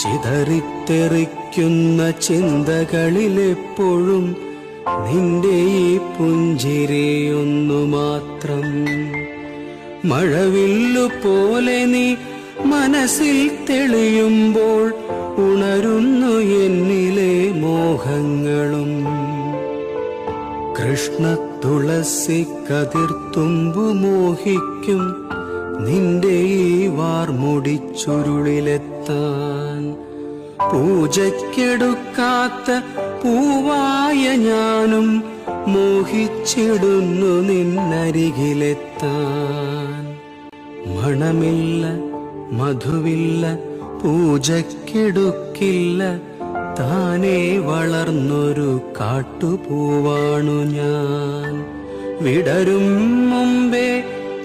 ചിതറിത്തെറിക്കുന്ന ചിന്തകളിലെപ്പോഴും നിന്റെ ഈ പുഞ്ചിരിയൊന്നു മാത്രം. മഴവില്ലു പോലെ നീ മനസ്സിൽ തെളിയുമ്പോൾ ഉണരുന്നു എന്നിലെ മോഹങ്ങളും. കൃഷ്ണ തുളസി കതിർത്തുമ്പു മോഹിക്കും നിന്റെ ഈ വാർമുടിച്ചുരുളിലെത്താൻ. പൂജയ്ക്കെടുക്കാത്ത പൂവായ ഞാനും മോഹിച്ചിടുന്നു നിന്നരികിലെത്താൻ. മണമില്ല മധുവില്ല പൂജയ്ക്കെടുക്കില്ല, താനേ വളർന്നൊരു കാട്ടുപൂവാണു ഞാൻ. വിടരും മുമ്പേ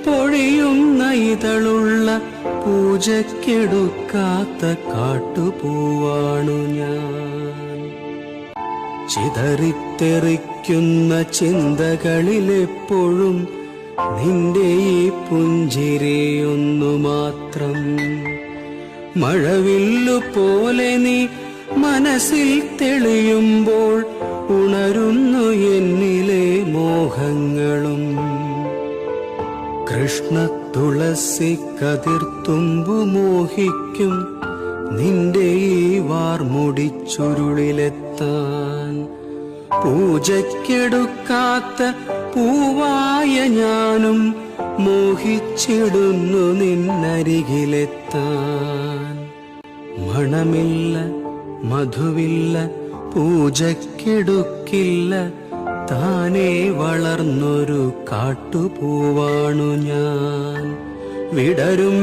പൊഴിയുന്ന ഇതളുള്ള പൂജയ്ക്കെടുക്കാത്ത കാട്ടുപൂവാണു ഞാൻ. ചിതറിത്തെറിക്കുന്ന ചിന്തകളിലെപ്പോഴും നിന്റെ ഈ പുഞ്ചിരിയൊന്നു മാത്രം. മഴവില്ലു പോലെ നീ മനസ്സിൽ തെളിയുമ്പോൾ ഉണരുന്നു എന്നിലെ മോഹങ്ങളും. കൃഷ്ണ തുളസി കതിർത്തുമ്പു മോഹിക്കും നിന്റെ ഈ വാർമുടിച്ചുരുളിലെത്താൻ. പൂജയ്ക്കെടുക്കാത്ത പൂവായ ഞാനും മോഹിച്ചിടുന്നു നിന്നരികിലെത്താൻ. മണമില്ല മധുവില്ല പൂജയ്ക്കെടുക്കില്ല, താനേ വളർന്നൊരു കാട്ടുപൂവാണു ഞാൻ. വിടരും